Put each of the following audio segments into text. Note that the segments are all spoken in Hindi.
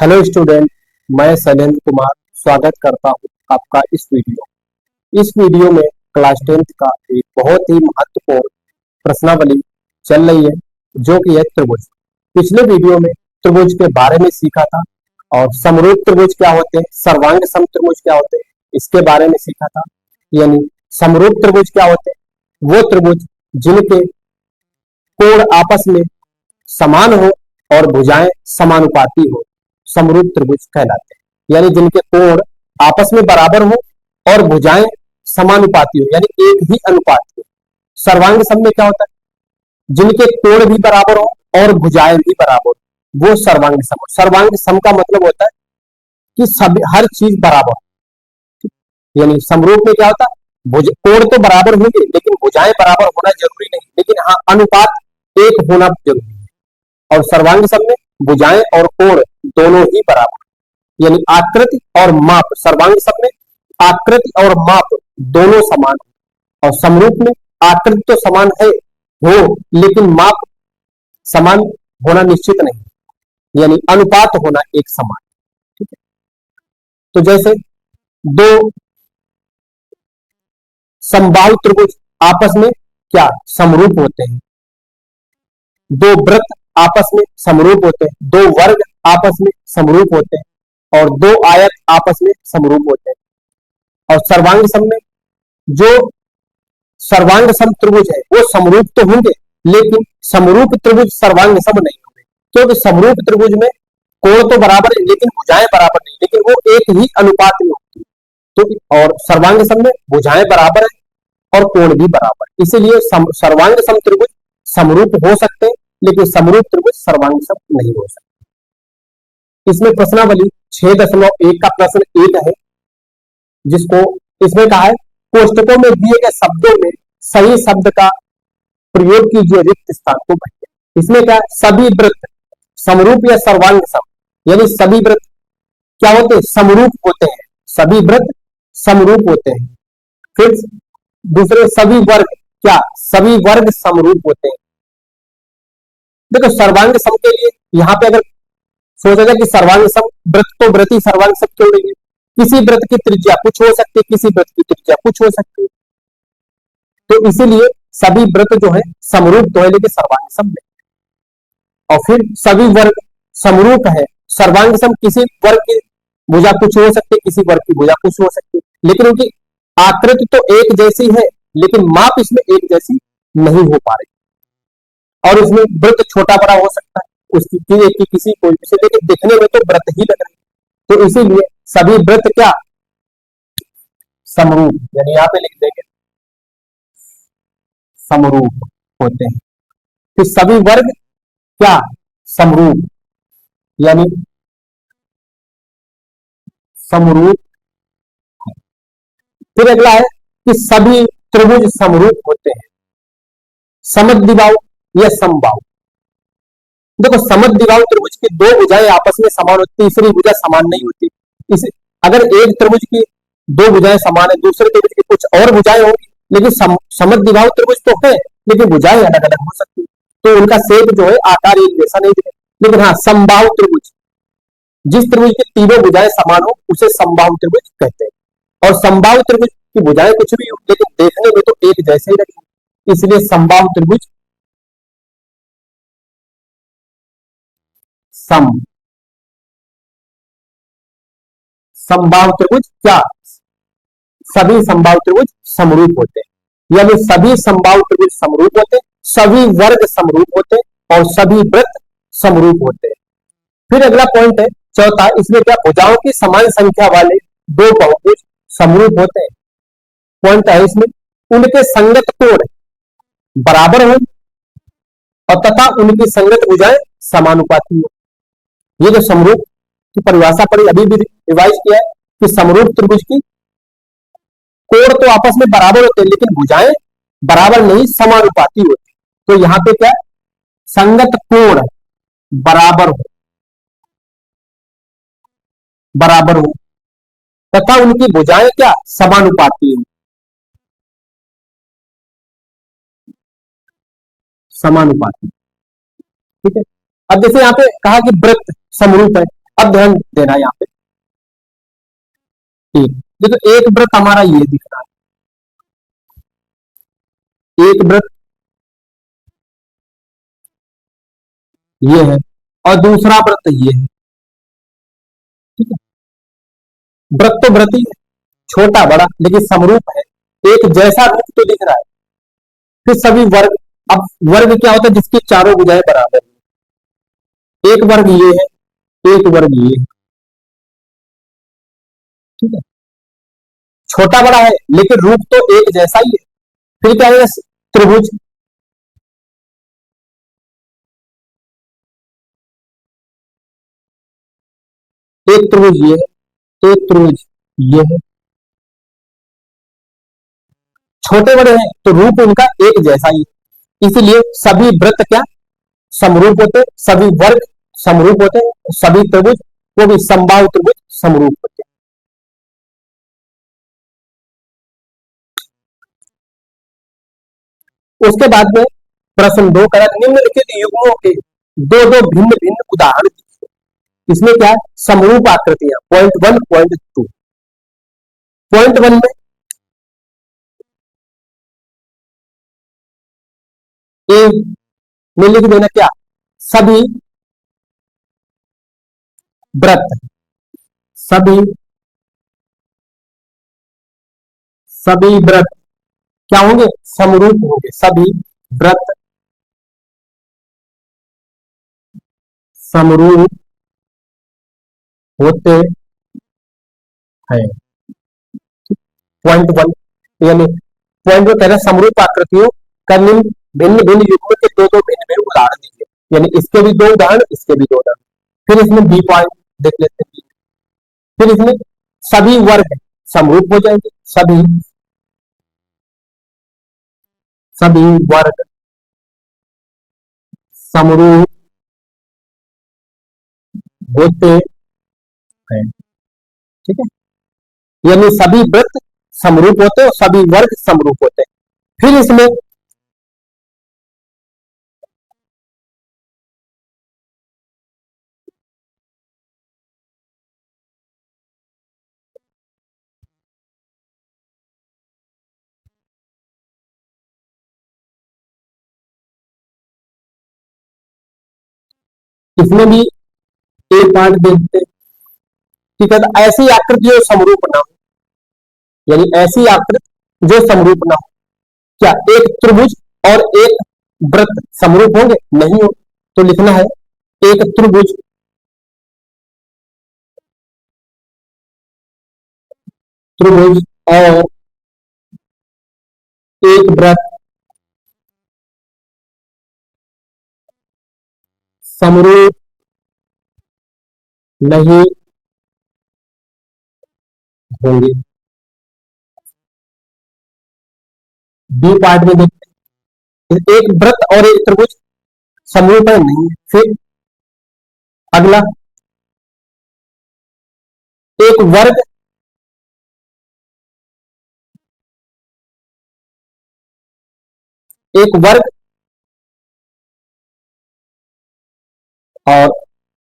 Hello student. मैं शैलेंद्र कुमार स्वागत करता हूं आपका इस वीडियो में क्लास 10th का एक बहुत ही महत्वपूर्ण प्रश्नावली चल रही है जो कि है त्रिभुज। पिछले वीडियो में त्रिभुज के बारे में सीखा था और समरूप त्रिभुज क्या होते हैं, सर्वांग सम त्रिभुज क्या होते हैं, इसके बारे में सीखा था। यानी समरूप त्रिभुज क्या होते हैं, वो त्रिभुज जिनके कोण आपस में समान हो और भुजाएं समानुपाती हो, समरूप त्रिभुज कहलाते हैं। यानी जिनके कोण आपस में बराबर हो और भुजाएं समानुपाती हो, यानी एक ही अनुपात हो। सर्वांग सम में क्या होता है, जिनके कोण भी बराबर हो और भुजाएं भी बराबर हो, वो सर्वांग सम हो। सर्वांग सम का मतलब होता है कि सभी हर चीज बराबर हो। यानी समरूप में क्या होता है, कोण तो बराबर होंगे लेकिन भुजाएं बराबर होना जरूरी नहीं, लेकिन हाँ अनुपात एक होना जरूरी है। और सर्वांग सम में भुजाएं और कोण दोनों ही बराबर, यानी आकृति और माप। सर्वांग सम में आकृति और माप दोनों समान है और समरूप में आकृति तो समान है हो लेकिन माप समान होना निश्चित नहीं, यानी अनुपात होना एक समान। ठीक है, तो जैसे दो समबाहु त्रिभुज आपस में क्या समरूप होते हैं, दो वृत्त आपस में समरूप होते हैं, दो वर्ग आपस में समरूप होते हैं और दो आयत आपस में समरूप होते हैं। और सर्वांग सम में जो सर्वांग सम त्रिभुज है वो समरूप तो होंगे लेकिन समरूप त्रिभुज सर्वांग सम नहीं होंगे, क्योंकि समरूप त्रिभुज में कोण तो बराबर है लेकिन भुजाएं बराबर नहीं, लेकिन वो एक ही अनुपात में होती है। तो और सर्वांग सम में भुजाएं बराबर है और कोण भी बराबर, इसीलिए सर्वांग सम त्रिभुज समरूप हो सकते हैं लेकिन समरूप त्रिभुज सर्वांग सम नहीं हो सकते। इसमें प्रश्नावली 6.1 का प्रश्न एक है, जिसको इसमें कहा है कोष्टकों में दिए गए शब्दों में सही शब्द का प्रयोग कीजिए, रिक्त स्थान को भरिए। इसमें क्या, सभी वृत्त समरूप या सर्वांग सम, यानी सभी वृत्त क्या होते हैं, समरूप होते हैं। सभी वृत्त समरूप होते हैं। फिर दूसरे सभी वर्ग क्या, सभी वर्ग समरूप होते हैं। देखो सर्वांग सम के लिए यहां पे अगर सोचा जाए कि सर्वांग सम वृत्त तो वृत्ति सर्वांग सम क्यों नहीं है, किसी वृत्त की त्रिज्या कुछ हो सकती है, किसी वृत्त की त्रिज्या कुछ हो सकती है, तो इसीलिए सभी वृत्त जो है समरूप तो है लेकिन सर्वांग सम नहीं। और फिर सभी वर्ग समरूप है, सर्वांग सम किसी वर्ग की भुजा कुछ हो सकती है, किसी वर्ग की भुजा कुछ हो सकती है, लेकिन उनकी आकृति तो एक जैसी है लेकिन माप इसमें एक जैसी नहीं हो पा रही। और इसमें वृत्त छोटा बड़ा हो सकता है, उसकी किसी कोई से, लेकिन दिखने में तो वृत्त ही लग रहे हैं। तो इसीलिए सभी वृत्त क्या समरूप, यानी यहां पे लिख देंगे समरूप होते हैं। फिर सभी वर्ग क्या समरूप, यानी समरूप। फिर अगला है कि सभी त्रिभुज समरूप होते हैं, समद्विबाहु या समबाहु। देखो समद्विबाहु त्रिभुज की दो भुजाएं आपस में समान होती, तीसरी भुजा समान नहीं होती। इस अगर एक त्रिभुज की दो भुजाएं समान है, दूसरे त्रिभुज की कुछ और भुजाएं होंगी, लेकिन समद्विबाहु त्रिभुज तो है लेकिन भुजाएं अलग अलग हो सकती, तो उनका शेप जो है आकार एक जैसा नहीं दिखे। लेकिन हाँ समबाहु त्रिभुज, जिस त्रिभुज की तीनों भुजाएं समान हो उसे समबाहु त्रिभुज कहते हैं। और समबाहु त्रिभुज की भुजाएं कुछ भी हो लेकिन देखने में तो एक जैसे ही लगेंगे, इसलिए समबाहु त्रिभुज सम समबाहु त्रिभुज क्या, सभी समबाहु त्रिभुज समरूप होते हैं, यानी सभी समबाहु त्रिभुज समरूप होते हैं, सभी वर्ग समरूप होते हैं और सभी वृत्त समरूप होते हैं। फिर अगला पॉइंट है चौथा, इसमें क्या, भुजाओं की समान संख्या वाले दो बहुभुज समरूप होते हैं। पॉइंट है इसमें उनके संगत कोण बराबर हो और तथा उनकी संगत भुजाएं समानुपाती हो। ये जो समरूप की परिभाषा पड़ी अभी भी रिवाइज किया है कि समरूप त्रिभुज की कोण तो आपस में बराबर होते हैं लेकिन भुजाएं बराबर नहीं, समानुपाती होती। तो यहां पे क्या, संगत कोण बराबर हो तथा उनकी भुजाएं क्या समानुपाती हो, समानुपाती। ठीक है, अब जैसे यहाँ पे कहा कि वृत्त समरूप है, अब ध्यान देना यहाँ पे, एक देखो, एक व्रत हमारा ये दिख रहा है, एक व्रत ये है और दूसरा व्रत ये है। ठीक है, व्रत तो व्रत ही है, छोटा बड़ा लेकिन समरूप है, एक जैसा रूप तो दिख रहा है। फिर सभी वर्ग, अब वर्ग क्या होता है, जिसकी चारों भुजाएं बराबर है। एक वर्ग ये है, एक वर्ग ये है। ठीक है, छोटा बड़ा है लेकिन रूप तो एक जैसा ही है। फिर क्या है, त्रिभुज, एक त्रिभुज ये है, एक त्रिभुज ये है। छोटे बड़े हैं तो रूप उनका एक जैसा ही है, इसलिए सभी वृत्त क्या समरूप होते, सभी वर्ग समरूप होते, सभी त्रिभुज, वो भी समबाहु त्रिभुज समरूप होते। उसके बाद में प्रश्न 2 का निम्नलिखित युग्मों के दो दो भिन्न भिन्न उदाहरण दीजिए। इसमें क्या है, समरूप आकृतियां, पॉइंट 1 पॉइंट 2। पॉइंट 1 में ए में लिख देना क्या, सभी व्रत, सभी सभी व्रत क्या होंगे, समरूप होंगे, सभी व्रत समरूप होते हैं। पॉइंट 1 यानी पॉइंट में कह रहे हैं समरूप आकृतियों का निम्न भिन्न भिन्न युग्म के दो दो भिन्न भिन्न उदाहरण दीजिए, यानी इसके भी दो उदाहरण, इसके भी दो उदाहरण। फिर इसमें बी पॉइंट देख लेते हैं। फिर इसमें सभी वर्ग समरूप हो जाएंगे, सभी सभी वर्ग समरूप होते हैं। ठीक है, यानी सभी वृत्त समरूप होते हैं और सभी वर्ग समरूप होते हैं। फिर इसमें इसमें भी एक पार्ट देखते हैं। ठीक है, तो ऐसी आकृति जो समरूप ना हो, यानी ऐसी आकृति जो समरूप ना हो, क्या एक त्रिभुज और एक वृत्त समरूप होंगे, नहीं हो, तो लिखना है एक त्रिभुज त्रिभुज और एक वृत्त समरूप नहीं होंगे। बी पार्ट में देखते हैं, एक वृत्त और एक त्रिभुज समरूप है, नहीं है। फिर अगला, एक वर्ग एक वर्ग और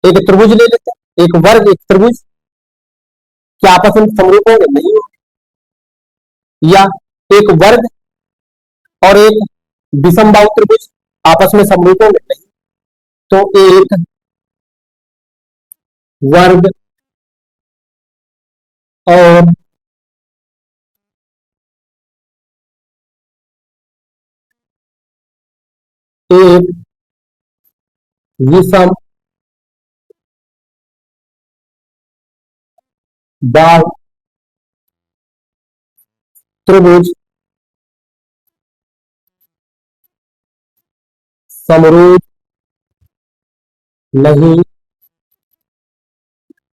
एक त्रिभुज ले लेते हैं, एक वर्ग एक त्रिभुज क्या आपस में समरूप होंगे, नहीं होंगे। या एक वर्ग और एक विषमबाहु त्रिभुज आपस में समरूप होंगे, नहीं। तो एक वर्ग और एक विषम बाहु त्रिभुज समरूप नहीं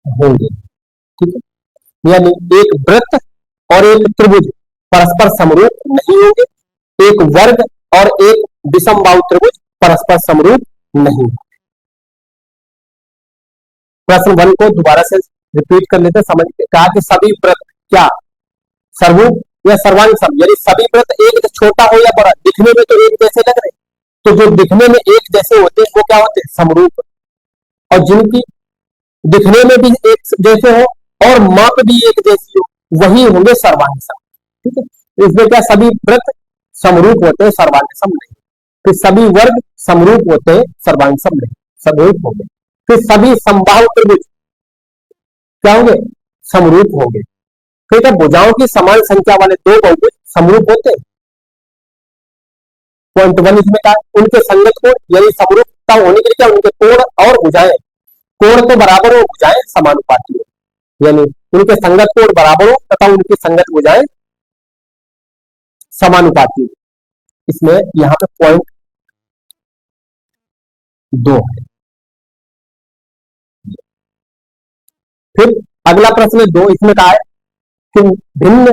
होंगे। ठीक है, यानी एक वृत्त और एक त्रिभुज परस्पर समरूप नहीं होंगे, एक वर्ग और एक विषम बाहु त्रिभुज परस्पर समरूप नहीं। प्रश्न 1 को दोबारा से रिपीट कर लेते, समझ के कहा कि सभी वृत्त क्या सर्वरूप या सर्वांग सम, यानी सभी वृत्त एक छोटा हो या बड़ा, दिखने में तो एक जैसे लग रहे, तो जो दिखने में एक जैसे होते हैं वो क्या होते हैं, समरूप। और जिनकी दिखने में भी एक जैसे हो और माप भी एक जैसी हो, वही होंगे सर्वांग सम। ठीक है, तो इसमें क्या सभी वृत्त समरूप होते हैं, सर्वांग सम नहीं। फिर सभी वर्ग समरूप होते हैं, सर्वांग सम नहीं, समरूप होंगे। फिर सभी समबाहु त्रिभुज क्या होंगे, समरूप होंगे। फिर क्या भुजाओं की समान संख्या वाले दो बहुभुज समरूप होते हैं। पॉइंट वन इसमें क्या है, उनके संगत कोण यानी समरूपता होने के लिए क्या उनके कोण और भुजाएं, कोण तो बराबर हो, भुजाएं समानुपाती हो, यानी उनके संगत कोण बराबर हो तथा उनकी संगत भुजाएं समानुपाती हो। इसमें यहां पे पॉइंट दो है। फिर अगला प्रश्न दो, इसमें कहा है कि भिन्न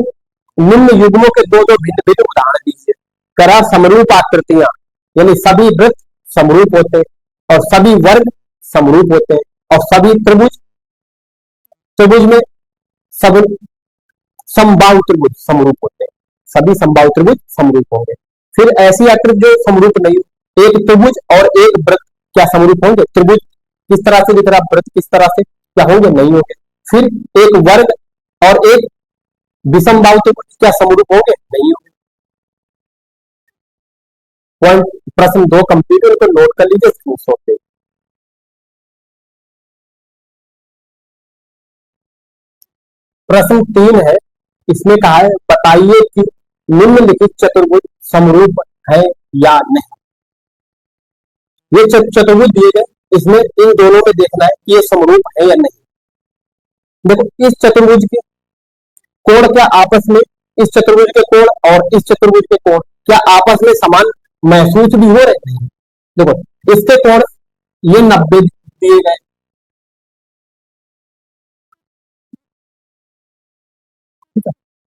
निम्न युग्मों के दो दो भिन्न भिन्न उदाहरण दीजिए। करा समरूप आकृतियां यानी सभी वृत्त समरूप होते हैं और सभी वर्ग समरूप होते हैं और सभी त्रिभुज, त्रिभुज में सब समबाहु त्रिभुज समरूप होते हैं, सभी समबाहु त्रिभुज समरूप होंगे। फिर ऐसी आकृति जो समरूप नहीं हो, एक त्रिभुज और एक वृत्त क्या समरूप होंगे, त्रिभुज किस तरह से दिख रहा, वृत्त किस तरह से, क्या होंगे, नहीं होंगे। फिर एक वर्ग और एक विषम बाहु त्रिभुज क्या समरूप होंगे, नहीं होंगे। पॉइंट प्रश्न दो कंप्लीट, उनको नोट कर लीजिए स्क्रीनशॉट पे। प्रश्न तीन है, इसमें कहा है बताइए कि निम्नलिखित चतुर्भुज समरूप है या नहीं। ये चतुर्भुज दिए गए, इसमें इन दोनों में देखना है कि ये समरूप है या नहीं। देखो इस चतुर्भुज के कोण क्या आपस में, इस चतुर्भुज के कोण और इस चतुर्भुज के कोण क्या आपस में समान महसूस भी हो रहे हैं। देखो इसके कोण ये 90 दिए गए,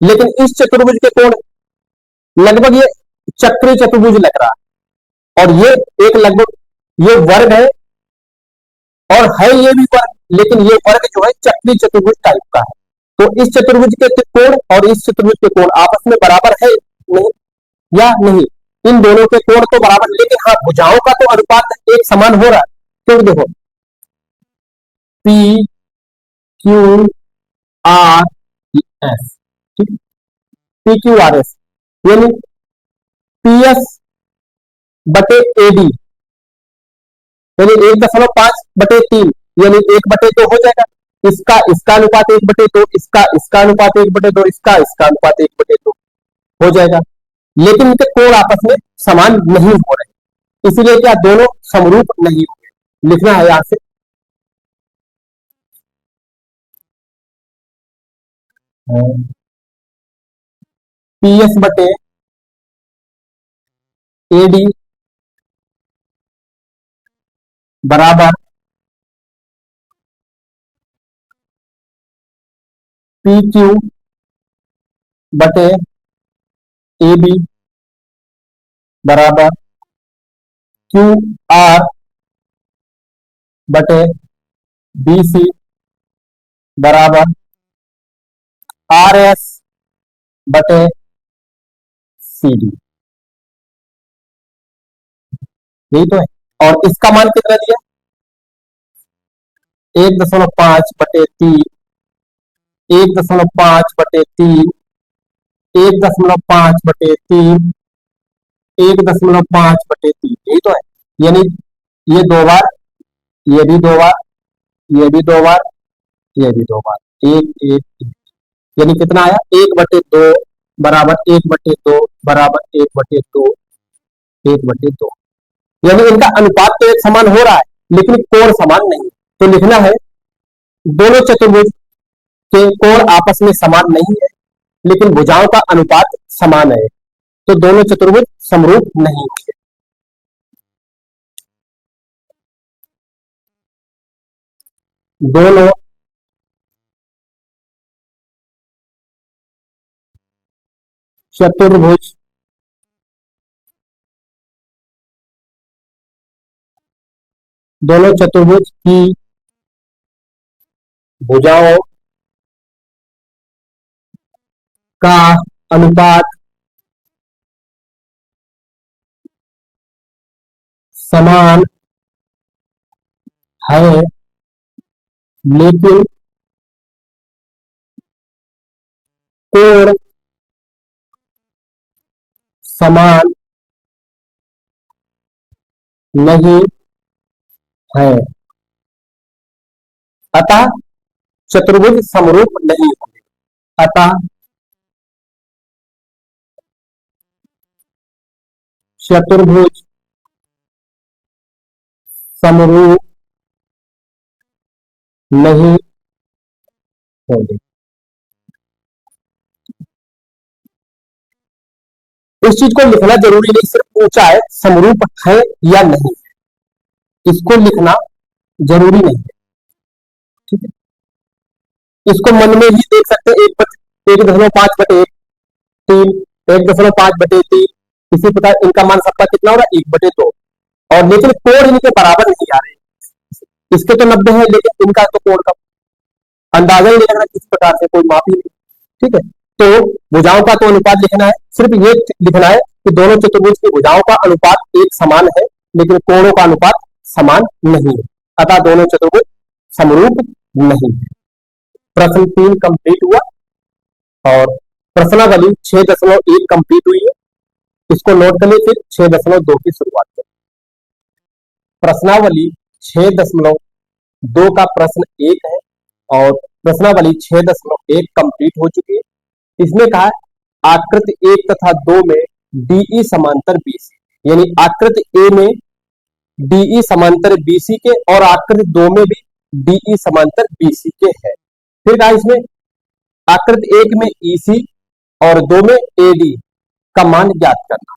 लेकिन इस चतुर्भुज के कोण लगभग ये चक्रीय चतुर्भुज लग रहा है और ये एक लगभग ये वर्ग है और है ये भी वर्ग, लेकिन ये वर्ग जो है चक्रीय चतुर्भुज टाइप का है। तो इस चतुर्भुज के कोण और इस चतुर्भुज के कोण आपस में बराबर है नहीं या नहीं, इन दोनों के कोण तो बराबर, लेकिन हाँ भुजाओं का तो अनुपात एक समान हो रहा है। क्योंकि देखो पी क्यू आर एस, ठीक, पी क्यू आर एस यानी पी एस बटे ए डी यानी 1.5/3 यानी 1/2 हो जाएगा। इसका अनुपात 1/2, इसका अनुपात 1/2, इसका अनुपात 1/2 हो जाएगा। लेकिन इनके कोण आपस में समान नहीं हो रहे, इसीलिए क्या दोनों समरूप नहीं होंगे। लिखना है यहां से पी एस बटे ए डी बराबर पी क्यू बटे ए बी बराबर क्यू आर बटे बी सी बराबर आर एस बटे सी डी। यही तो है। और इसका मान कितना दिया, 1.5/3, 1.5/3, 1.5/3, 1.5/3, यही तो है। यानी ये दो बार, ये भी दो बार, ये भी दो बार, ये भी दो बार, एक एक, एक। यानी कितना आया, 1/2 बराबर 1/2 बराबर 1/2, 1/2। यानी इनका अनुपात तो एक समान हो रहा है लेकिन कोण समान नहीं। तो लिखना है दोनों चतुर्भुज के कोण आपस में समान नहीं है लेकिन भुजाओं का अनुपात समान है, तो दोनों चतुर्भुज समरूप नहीं होंगे। दोनों चतुर्भुज दोनों चतुर्भुज की भुजाओं का अनुपात समान है लेकिन कोण समान नहीं है, अतः चतुर्भुज समरूप नहीं होंगे। अतः चतुर्भुज समरूप नहीं होंगे। इस चीज को लिखना जरूरी नहीं, सिर्फ पूछा है समरूप है या नहीं, इसको लिखना जरूरी नहीं है। ठीक है, इसको मन में ही देख सकते हैं, 1.5/3, 1.5/3, इसी प्रकार इनका मान सबका कितना हो रहा है, 1/2। और लेकिन कोण इनके बराबर नहीं आ रहे, इसके तो 90 है लेकिन इनका तो कोण का अंदाजा ही नहीं लग रहा किस प्रकार से, कोई माप ही नहीं। ठीक है, तो भुजाओं का तो अनुपात लिखना है, सिर्फ ये लिखना है कि दोनों चतुर्भुज की भुजाओं का अनुपात एक समान है लेकिन कोणों का अनुपात समान नहीं है, अतः दोनों चतुर्भुज समरूप नहीं है। प्रश्न 3 कंप्लीट हुआ और प्रश्नावली 6.1 कंप्लीट हुई है, इसको नोट कर लिए, फिर 6.2 की शुरुआत करें। प्रश्नावली 6.2 का प्रश्न 1 है और प्रश्नावली 6.1 कंप्लीट हो चुकी है। इसमें कहा है आकृति 1 तथा 2 में डीई समांतर बीसी, यानी आकृति ए में डीई समांतर बीसी के और आकृति 2 में भी डीई समांतर बीसी के है। फिर कहा इसमें आकृति 1 में ईसी और 2 में एडी का मान ज्ञात करना।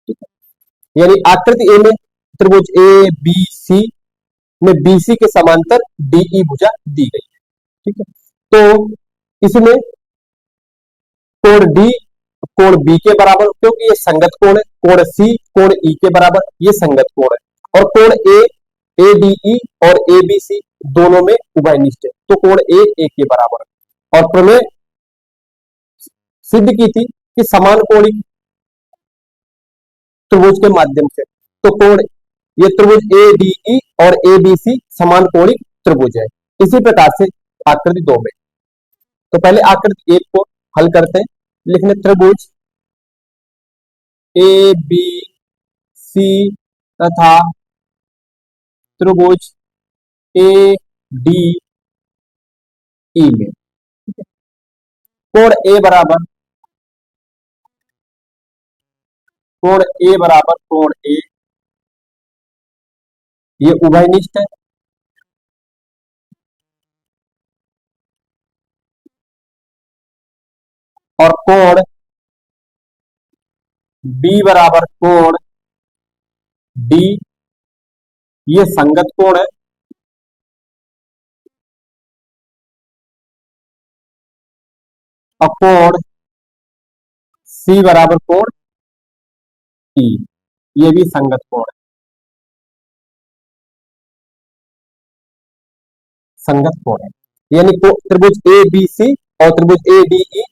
ठीक है, यानी आकृति ए में त्रिभुज ए बी सी में बीसी के समांतर डीई भुजा दी गई है। ठीक है, तो इसमें कोण डी कोण बी के बराबर, क्योंकि ये संगत कोण है, कोण सी कोण ई के बराबर, ये संगत कोण है, और कोण ए एडीई और एबीसी दोनों में उभयनिष्ठ है, तो कोण ए के बराबर है। और प्रमेय सिद्ध की थी कि समान कोणीय त्रिभुज के माध्यम से, तो कोण ये त्रिभुज एडीई और एबीसी समान कोणीय त्रिभुज है। इसी प्रकार से आकृति 2 में, तो पहले आकृति 1 को हल करते हैं, लिखने त्रिभुज ए बी सी तथा त्रिभुज ए डी ई में कोण ए बराबर कोण ए ये उभयनिष्ठ है, और कोण बी बराबर कोण डी ये संगत कोण है, और कोण सी बराबर कोण ई ये भी संगत कोण है, संगत कोण है। यानी त्रिभुज ए बी सी और त्रिभुज ए डी ई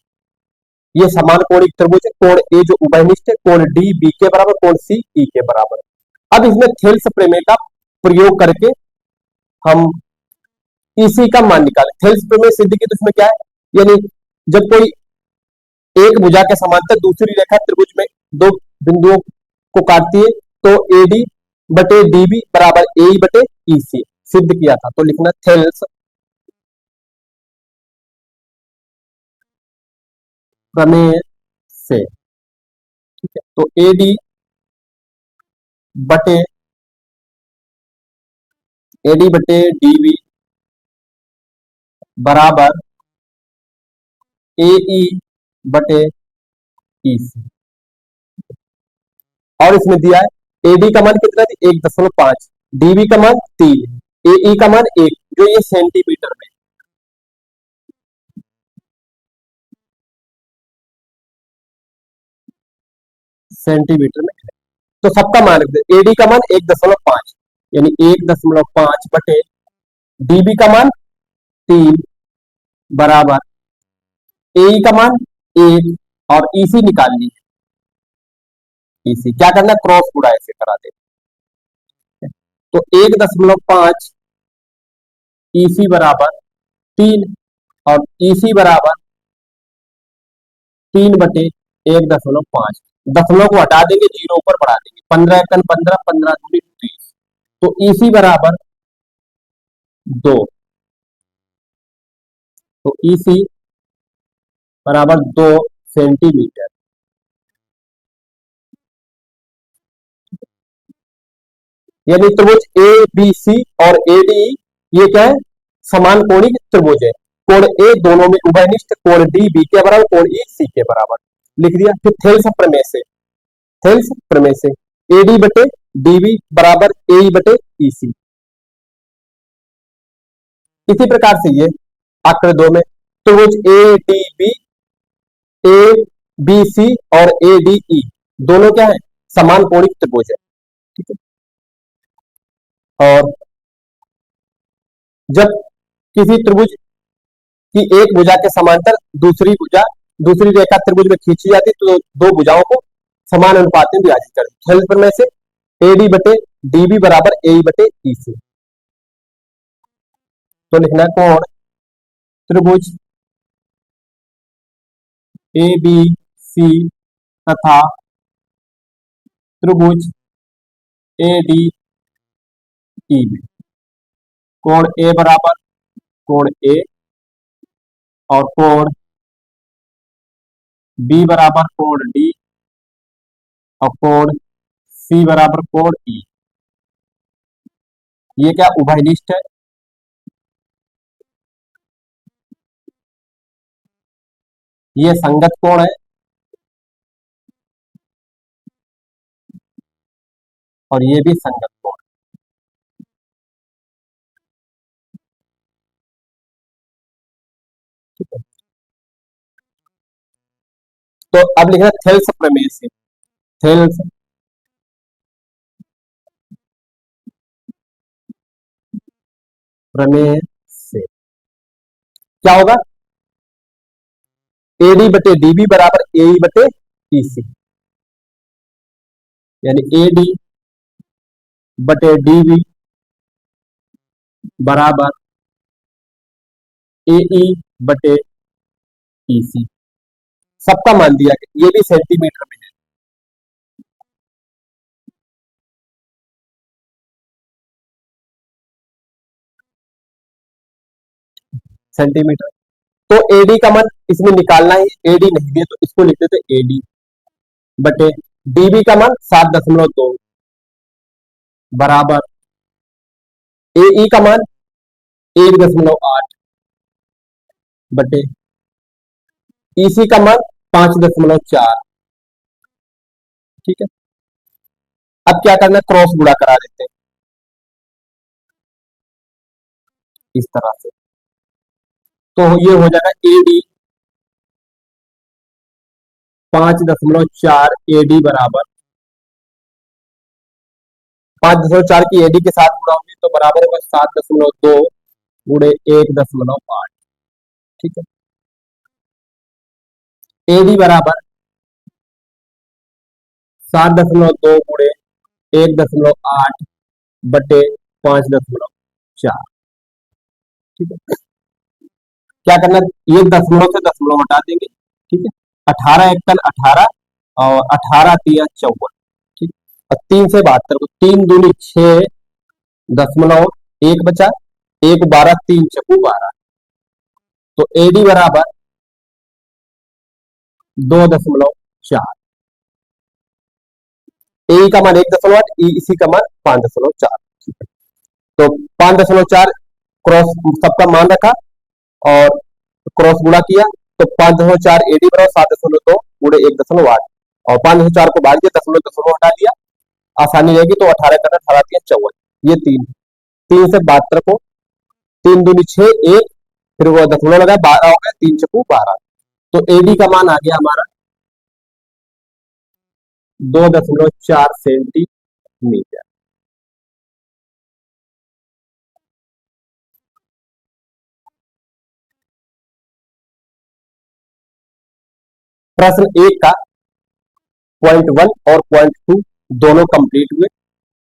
ये समान कोणीय त्रिभुज है, कोण ए जो उभयनिष्ठ है, कोण डी बी के बराबर, कोण सी ई के बराबर। अब इसमें थेल्स प्रमेय का प्रयोग करके हम इसी का मान निकालें। थेल्स प्रमेय सिद्ध की तो इसमें क्या है, यानी जब कोई एक भुजा के समांतर दूसरी रेखा त्रिभुज में दो बिंदुओं को काटती है तो एडी बटे डीबी बराबर ए बटे ईसी सिद्ध किया था, तो लिखना थेल्स प्रमेय से। ठीक है, तो एडी बटे डीबी बराबर एई बटे ईसी, और इसमें दिया है एडी का मान कितना थी 1.5, डीबी का मान 3, एई का मान 1, जो ये सेंटीमीटर में, सेंटीमीटर में है। तो सबका मान रख दे, एडी का मान 1.5 यानी 1.5 बटे डीबी का मान 3 बराबर एई का मान 1 और ईसी निकाल लीजिए। ईसी क्या करना, क्रॉस गुणा ऐसे करा दे, तो 1.5 ईसी बराबर 3 और ईसी बराबर 3/1.5। दशमलव को हटा देंगे, जीरो ऊपर बढ़ा देंगे, 15 15 दूनी 30। तो ईसी बराबर 2। तो ईसी बराबर 2 सेंटीमीटर। यानी त्रिभुज ए बी सी और ए डी, ये क्या है, समान कोणीय त्रिभुज है। कोण ए दोनों में उभयनिष्ठ, कोण डी बी के बराबर, कोण ई सी के बराबर। लिख दिया। फिर थेल्स प्रमेय से, थेल्स प्रमेय से एडी बटे डीबी बराबर ए बटे ई सी। इसी प्रकार से ये आकृति 2 में त्रिभुज A D B, A B C और ए डी ई दोनों क्या है, समान कोणीय त्रिभुज है। ठीक है। और जब किसी त्रिभुज की एक भुजा के समांतर दूसरी भुजा, दूसरी रेखा त्रिभुज में खींची जाती है, तो दो भुजाओं को समान अनुपात में विभाजित कर खेल पर में से एडी बटे डीबी बराबर ए बटे ई सी। तो लिखना कोण त्रिभुज ए बी सी तथा त्रिभुज ए डी ई में कोण ए बराबर कोण ए और कोण बी बराबर कोण डी और कोण सी बराबर कोण ई। ये क्या उभयनिष्ठ है, ये संगत कोण है और ये भी संगत कोण। तो अब लिखना थेल्स प्रमेय से, थेल्स प्रमेय से क्या होगा, एडी बटे डीबी बराबर ए बटे ई सी। यानी एडी बटे डीबी बराबर ए ई बटे ई सी। सबका मान दिया कि ये भी सेंटीमीटर में है। सेंटीमीटर। तो एडी का मान इसमें निकालना है, एडी नहीं दिया तो इसको लिख देते एडी बटे डीबी का मान 7.2 बराबर ए का मान 1.8 बटे ईसी का मान 5.4। ठीक है। अब क्या करना है, क्रॉस गुणा करा देते हैं इस तरह से। तो ये हो जाएगा एडी 5.4 एडी बराबर 5.4 की एडी के साथ गुणा होगी तो बराबर होगा 7.2 गुणे 1.8। ठीक है। एडी बराबर 7.2 गुणे 1.8 बटे 5.4। ठीक है। क्या करना, ये दशमलव से दशमलव हटा देंगे। ठीक है। 18 एकन 18 और 18 तिया 54। ठीक। और 3 से 72 को 3 दूनी 6.1 बचा, 1 12 3 चकू 12। तो एडी बराबर 2.4, ए का मान 1.8, इसी का मान 5.4। ठीक है। तो 5.4 क्रॉस सबका मान रखा और क्रॉस गुणा किया तो 5.4 एडी बराबर 7.2 गुणे 1.8 और 5.4 को भाग दिया, दशमलव दशमलव हटा दिया, आसानी रहेगी। तो 18 करना 18 दिया 54। ये 3 से 72 को 3 दूनी 6 1 फिर वो दशमलव लगा 12 हो गया, 3 चकू 12। तो एडी का मान आ गया हमारा 2.4 सेंटीमीटर। प्रश्न 1 का पॉइंट 1 और पॉइंट 2 दोनों कंप्लीट हुए।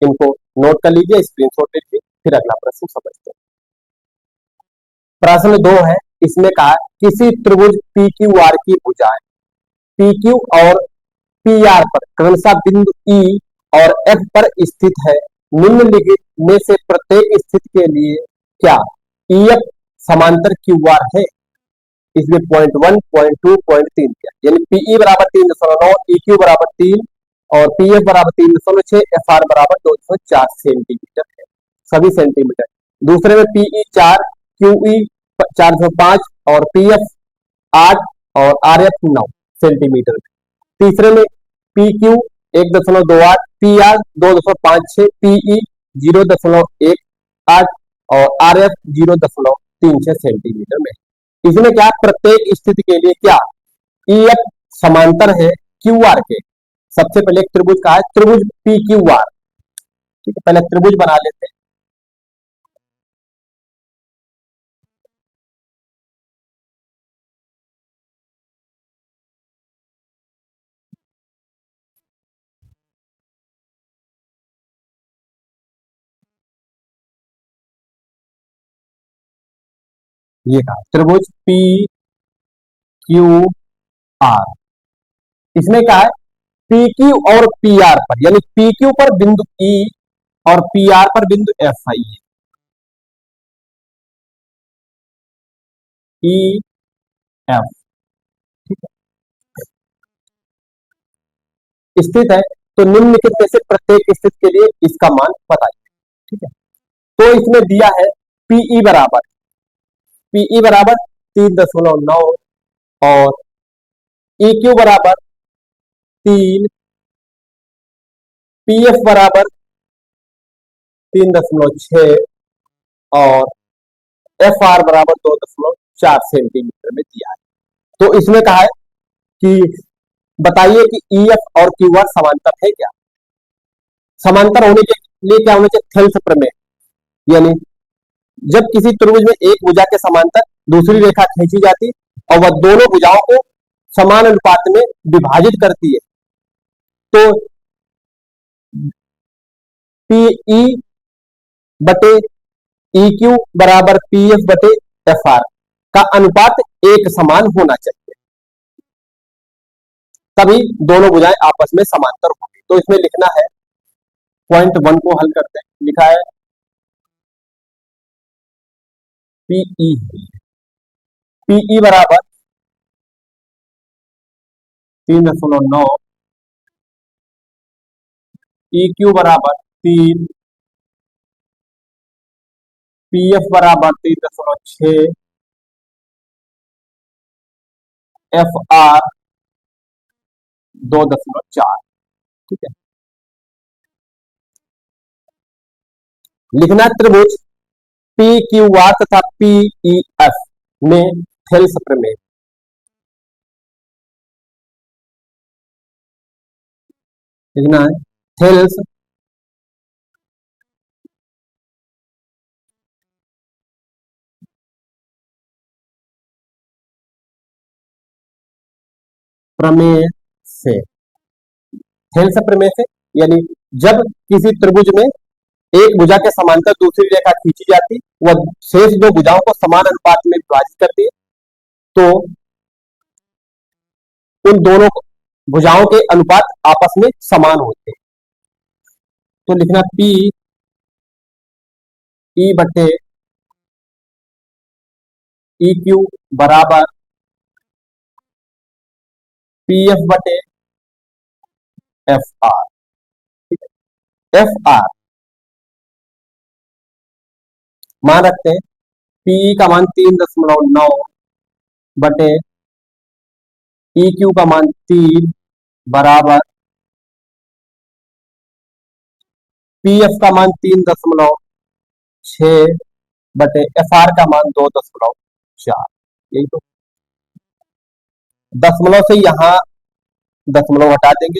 इनको नोट कर लीजिए, स्क्रीनशॉट लीजिए, फिर अगला प्रश्न समझते हैं। प्रश्न 2 है, इसमें कहा किसी त्रिभुज पी क्यू आर की भुजाएं पी क्यू और पी आर पर क्रमशः बिंदु ई और एफ पर स्थित है, निम्नलिखित में से प्रत्येक स्थिति के लिए क्या ई एफ समांतर क्यू आर है। इसमें पॉइंट 1, पॉइंट 2, पॉइंट 3 दिया, यानी पीई बराबर 3.9, ई क्यू बराबर 3 और पी एफ बराबर 3.6, एफ आर बराबर 2.4 सेंटीमीटर है, सभी सेंटीमीटर। दूसरे में पीई 4, क्यूई 4.5 और पी एफ 8 और आर एफ 9 सेंटीमीटर में। तीसरे में P Q 1.28, P R 2.56, PE 0.18 और आर एफ 0.36 सेंटीमीटर में। इसमें क्या प्रत्येक स्थिति के लिए क्या ई एफ समांतर है क्यू आर के। सबसे पहले एक त्रिभुज का है, त्रिभुज पी क्यू आर। ठीक है, पहले त्रिभुज बना लेते हैं। ये कहा त्रिभुज पी क्यू आर। इसमें क्या है पी क्यू और पी आर पर, यानी पी क्यू पर बिंदु ई और पी आर पर बिंदु एफ आई है। ई एफ ठीक है, स्थित है, तो निम्नलिखित में से प्रत्येक स्थिति के लिए इसका मान बताइए। ठीक है, तो इसमें दिया है पीई बराबर 3.9 और ई क्यू बराबर 3, पी एफ बराबर 3.6 और एफ आर बराबर 2.4 सेंटीमीटर में दिया है। तो इसमें कहा है कि बताइए कि ई एफ और क्यू आर समांतर है क्या। समांतर होने के लिए क्या होना चाहिए, थेल्स प्रमेय, यानी जब किसी त्रिभुज में एक भुजा के समांतर दूसरी रेखा खींची जाती और वह दोनों भुजाओं को समान अनुपात में विभाजित करती है, तो पीई बटे ई क्यू बराबर पी एफ बटे एफ आर का अनुपात एक समान होना चाहिए, तभी दोनों भुजाएं आपस में समांतर होंगी। तो इसमें लिखना है, पॉइंट 1 को हल करते हैं। लिखा है पीई पीई बराबर 3.9, ई क्यू बराबर 3, पी एफ बराबर 3.6, एफ आर 2.4। ठीक है, लिखना त्रिभुज पी क्यू आर तथा पीई एफ में थेल्स प्रमेय। लिखना है थेल्स प्रमेय से, थेल्स प्रमेय से, यानी जब किसी त्रिभुज में एक भुजा के समांतर दूसरी रेखा खींची जाती, वह शेष दो भुजाओं को समान अनुपात में विभाजित करती है, तो उन दोनों भुजाओं के अनुपात आपस में समान होते हैं। तो लिखना पी ई बटे ई क्यू बराबर पी एफ बटे एफ आर। एफ आर मान रखते हैं, पीई का मान 3.9 बटे ई क्यू का मान 3 बराबर पी एफ का मान 3.6 बटे एफ आर का मान 2.4। यही तो दशमलव से यहां दशमलव हटा देंगे।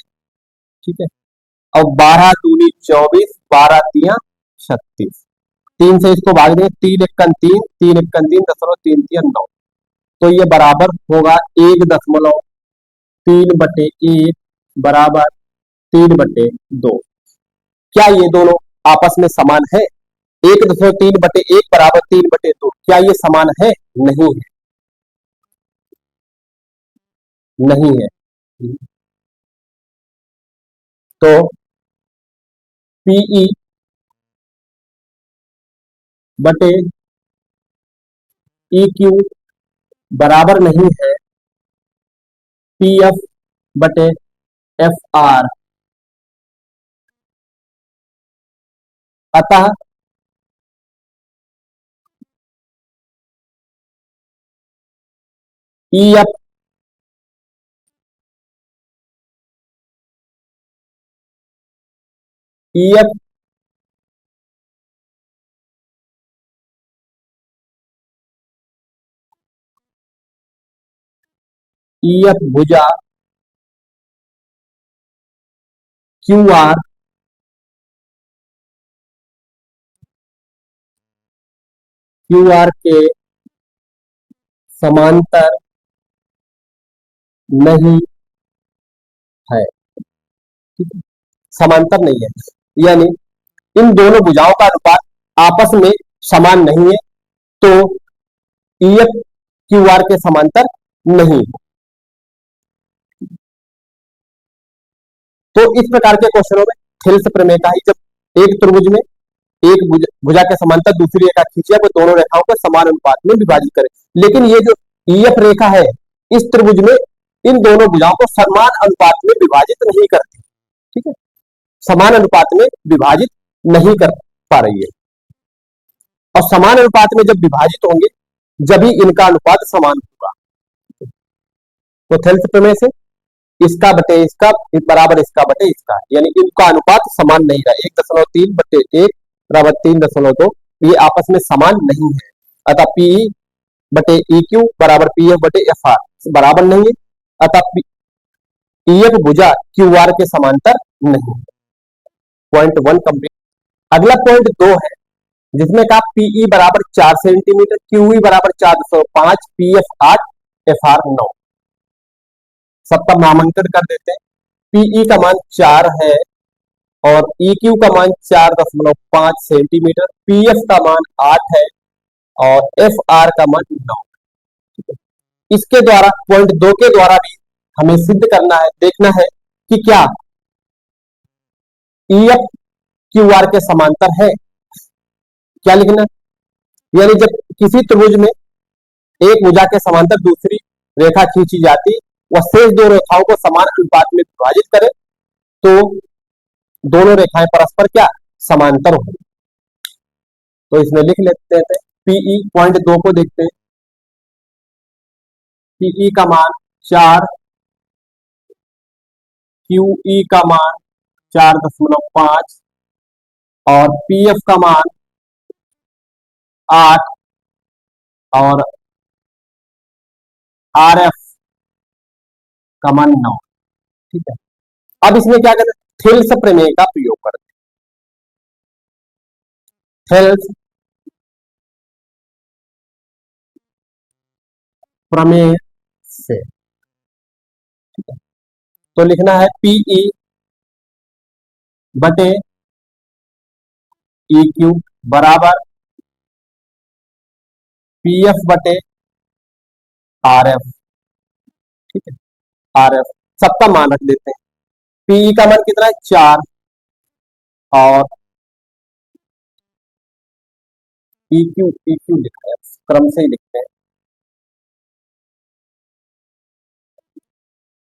ठीक है, अब 12 दूनी 24, 12 तिया 36, 3 से इसको भाग देंगे, 3 एकन 3, 3 एकन 3, 0.339, तो ये बराबर होगा 1.3 बटे 1 बराबर 3 बटे 2। क्या ये दोनों आपस में समान है? 1.3/1 बराबर 3/2, क्या ये समान है? नहीं है, नहीं है। तो पीई बटे ई क्यू बराबर नहीं है पी एफ बटे एफ आर। अतः E F E F E F भुजा क्यू आर के समांतर नहीं है। ठीक है? समांतर नहीं है, यानी इन दोनों भुजाओं का अनुपात आपस में समान नहीं है, तो ई एफ क्यू आर के समांतर नहीं है। तो इस प्रकार के क्वेश्चनों में थेल्स प्रमेय का ही, जब एक त्रिभुज में एक भुजा के समांतर दूसरी रेखा खींचे, वो दोनों रेखाओं को समान अनुपात में विभाजित करे। लेकिन ये जो ईएफ रेखा है, इस त्रिभुज में इन दोनों भुजाओं को समान अनुपात में विभाजित नहीं करती। ठीक है, समान अनुपात में विभाजित नहीं कर पा रही है, और समान अनुपात में जब विभाजित होंगे, जब ही इनका अनुपात समान होगा। तो थेल्स प्रमेय से इसका बटे इसका बराबर इसका बटे इसका, यानी इनका अनुपात समान नहीं रहा। 1.3/1 बराबर 3.2, ये आपस में समान नहीं है। अतः पीई बटे ई क्यू बराबर पी एफ बटे एफ आर बराबर नहीं है। अतः ई एफ भुजा क्यू आर के समांतर नहीं। Point 1 complete. अगला पॉइंट 2 है, जिसमें कहा पीई बराबर 4 सेंटीमीटर, क्यूई बराबर 405, पी एफ 8, एफ आर 9। सबका नामांकन कर देते हैं। पीई का मान 4 है और ई क्यू का मान 4.5 सेंटीमीटर, पी एफ का मान 8 है और एफ आर का मान 9। इसके द्वारा पॉइंट 2 के द्वारा भी हमें सिद्ध करना है, देखना है कि क्या ई एफ क्यू आर के समांतर है। क्या लिखना, यानी जब किसी त्रिभुज में एक भुजा के समांतर दूसरी रेखा खींची जाती, वह शेष दो रेखाओं को समान अनुपात में विभाजित करे, तो दोनों रेखाएं परस्पर क्या समांतर हो। तो इसमें लिख लेते हैं पीई। पॉइंट 2 को देखते हैं। पीई का मान 4, क्यूई का मान 4.5 और पीएफ का मान 8 और आरएफ का मान 9। ठीक है, अब इसमें क्या करते हैं, थेल्स प्रमेय का प्रयोग करते हैं। थेल्स प्रमेय से, तो लिखना है पीई बटे ई क्यू बराबर पीएफ बटे आरएफ। ठीक है, आरएफ सबका मान रख देते हैं। पीई का मान कितना है 4 और ई क्यू लिखा है, क्रम से ही लिखते हैं।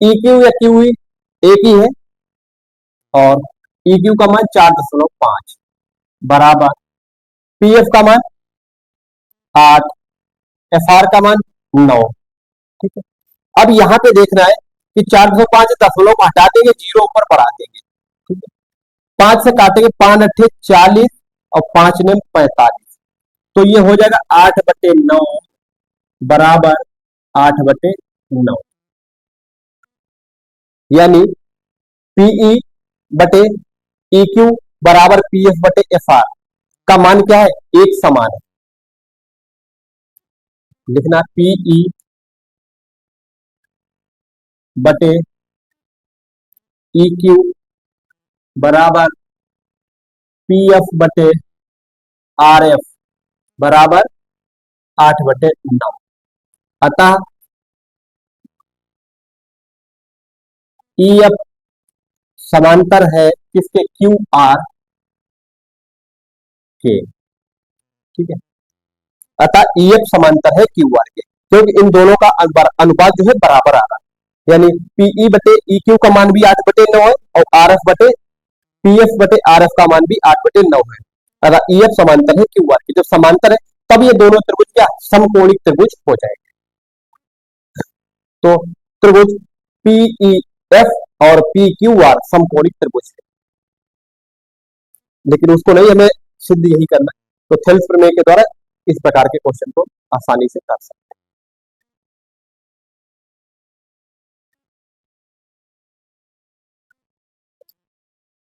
ई क्यू या क्यू एक ही है और ई क्यू का मान 4.5 बराबर पीएफ का मान 8, एफ आर का मान 9। ठीक है, अब यहां पे देखना है कि 405 दशमलव को हटा देंगे, जीरो ऊपर बढ़ा देंगे। ठीक है, 5 से काटेंगे, 5 अट्ठे 40 और 5 ने 45, तो ये हो जाएगा 8/9 बराबर 8/9, यानी पीई बटे ई क्यू बराबर पी एफ बटे एफ आर का मान क्या है, एक समान है। लिखना पीई बटे ई क्यू बराबर पी एफ बटे आर एफ बराबर 8/9। अतः ई एफ समांतर है किसके, क्यू आर के। ठीक है, अतः ई एफ समांतर है क्यू आर के, क्योंकि इन दोनों का अनुपात जो है बराबर आ रहा है। यानी पीई बटे ई क्यू का मान भी 8/9 है और आर एफ बटे पी एफ बटे आर एफ का मान भी 8/9 है। अगर ई एफ समांतर है क्यू आर के, जब समांतर है तब ये दोनों त्रिभुज क्या समकोणिक त्रिभुज हो जाएंगे। तो त्रिभुज पीई एफ और पी क्यू आर समकोणिक त्रिभुज है, लेकिन उसको नहीं हमें सिद्ध यही करना है। तो थेल्स प्रमेय के द्वारा इस प्रकार के क्वेश्चन को आसानी से कर सकते हैं।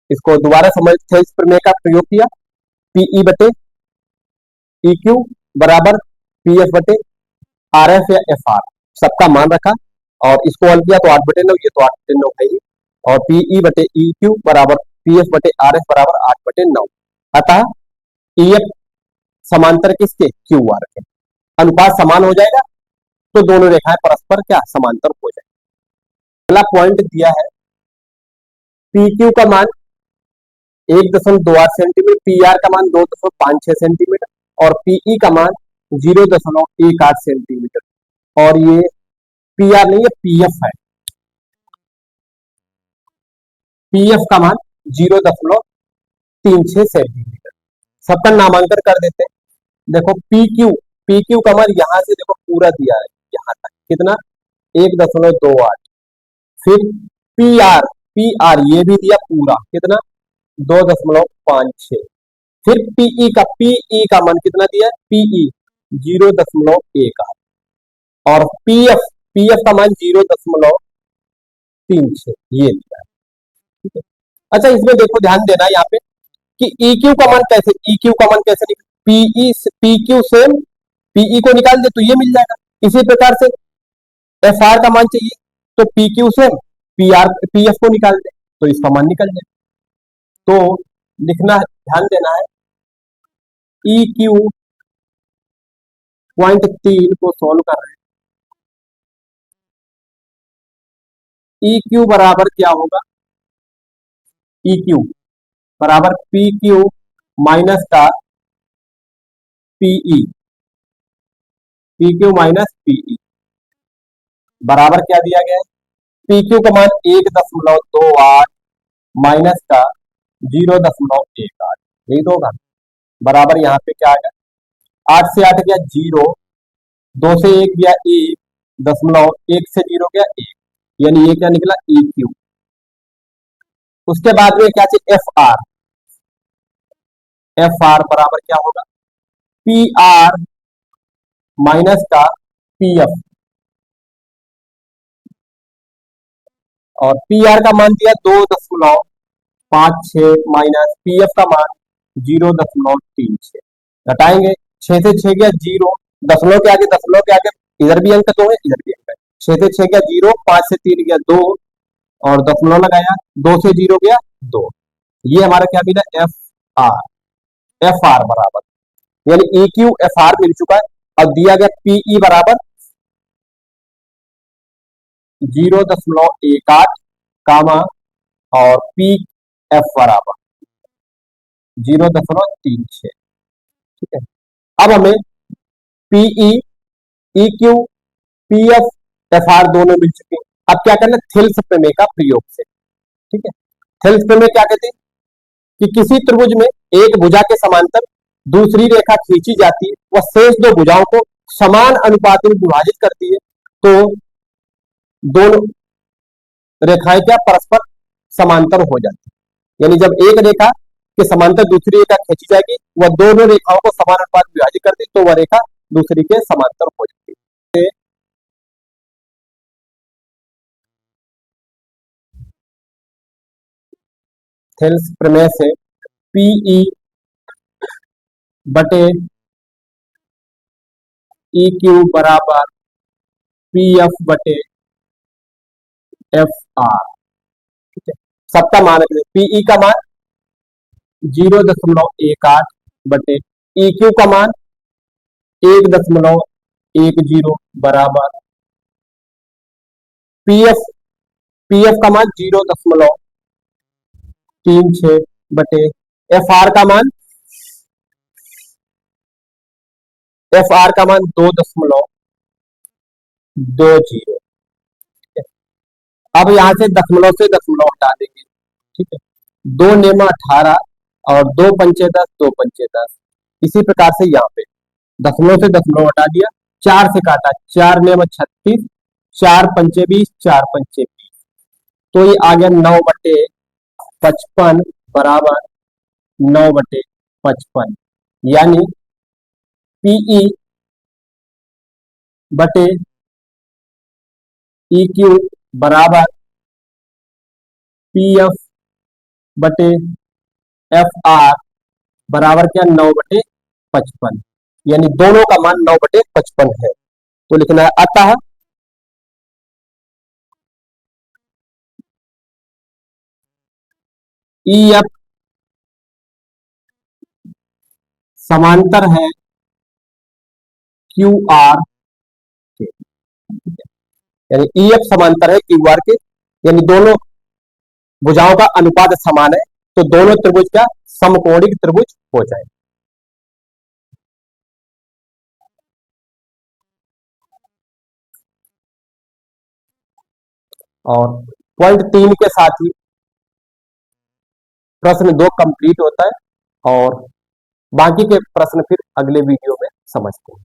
इसको दोबारा समझ, थेल्स प्रमेय का प्रयोग किया, पीई बटे ई क्यू बराबर पी एफ बटे आर एफ या एफ आर, सबका मान रखा और इसको हल किया तो 8/9, ये तो 8/9 है ही। और पीई बटे ई क्यू बराबर पी एफ बटे आर एफ बराबर 8/9। अतः ई एफ समांतर किसके, क्यू आर के। अनुपात समान हो जाएगा तो दोनों रेखाएं परस्पर क्या समांतर हो जाएगी। पहला पॉइंट दिया है पी क्यू का मान 1.28 सेंटीमीटर, पी आर का मान 2.56 सेंटीमीटर और पीई का मान 0.18 सेंटीमीटर। और ये पी आर नहीं है, पीएफ है। पीएफ का मान 0.36 सेंटीमीटर। सबका नामांकन कर देते हैं। देखो पी क्यू का मान यहां से देखो पूरा दिया है, यहां तक कितना 1.28। फिर पी आर ये भी दिया पूरा कितना 2.56। फिर पीई का मान कितना दिया है, पीई 0.18 और पीएफ का मान 0.36 ये दिया है। ठीक है, अच्छा इसमें देखो ध्यान देना यहाँ पे कि EQ का मान कैसे, EQ का मान कैसे निकल, PQ सेम PE को निकाल दे तो ये मिल जाएगा। इसी प्रकार से FR का मान चाहिए तो PQ सेम PF को निकाल दे तो इसका मान निकल जाए। तो लिखना है, ध्यान देना है, EQ पॉइंट 3 को सोल्व कर रहे हैं। EQ बराबर क्या होगा, EQ बराबर PQ माइनस का PE, PQ माइनस PE बराबर क्या दिया गया है, PQ का मान 1.28 माइनस का 0.18, नहीं तो होगा बराबर यहाँ पे क्या आ गया, 8 से 8 गया 0, 2 से 1 गया 1, 1 से 0 गया 1, यानी ये क्या निकला EQ। उसके बाद में क्या चाहिए, एफ आर बराबर क्या होगा, पी आर माइनस का पीएफ और पी आर का मान दिया 2.56 माइनस पीएफ का मान 0.36, घटाएंगे 6 से 6 गया 0, दशमलव के आगे इधर भी अंक तो है इधर भी अंक है, 6 से 6 गया 0, 5 से 3 गया 2 और दशमलव लगाया, 2 से 0 गया 2, ये हमारा क्या मिला एफ आर बराबर, यानी ई क्यू एफ आर मिल चुका है। और दिया गया पीई बराबर 0.18 कामा और पी एफ बराबर 0.36। ठीक है, अब हमें PE E Q P F R दोनों मिल चुके हैं। अब क्या करना, थेल्स प्रमेय का प्रयोग से। ठीक है, थेल्स प्रमेय क्या कहते हैं कि किसी त्रिभुज में एक भुजा के समांतर दूसरी रेखा खींची जाती है, वह शेष दो भुजाओं को समान अनुपात में विभाजित करती है, तो दोनों रेखाएं क्या परस्पर समांतर हो जाती है। यानी जब एक रेखा के समांतर दूसरी रेखा खींची जाएगी, वह दोनों रेखाओं को समान अनुपात में विभाजित करती है, तो वह रेखा दूसरी के समांतर हो जाती है। थेल्स प्रमेय से पीई बटे ई क्यू बराबर पी एफ बटे एफ आर। ठीक है, सबका मान है, पीई का मान 0.18 बटे ई क्यू का मान 1.10 बराबर पी एफ का मान 0.36 बटे एफ आर का मान 2.20। अब यहां से दशमलव हटा देंगे, ठीक है। 2 नेमा 18 और 2 पंचे 10, 2 पंचे 10। इसी प्रकार से यहाँ पे दशमलव से दशमलव हटा दिया, 4 से काटा, 4 नेमा 36, 4 पंचे 20, 4 पंचे 20। तो ये आ गया 9/55 बराबर 9/55, यानी पीई बटे ई क्यू बराबर पी एफ बटे एफ आर बराबर क्या 9/55, यानी दोनों का मान 9/55 है। तो लिखना है अतः ई एफ समांतर है क्यू आर के, यानी ई एफ समांतर है क्यू आर के, यानी दोनों भुजाओं का अनुपात समान है, तो दोनों त्रिभुज क्या समकोणिक त्रिभुज हो जाए। और पॉइंट 3 के साथ ही प्रश्न 2 कंप्लीट होता है, और बाकी के प्रश्न फिर अगले वीडियो में समझते हैं।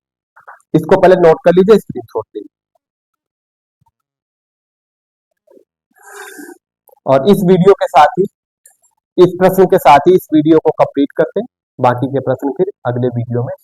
इसको पहले नोट कर लीजिए, स्क्रीनशॉट लीजिए। और इस वीडियो के साथ ही, इस प्रश्न के साथ ही इस वीडियो को कंप्लीट करते हैं। बाकी के प्रश्न फिर अगले वीडियो में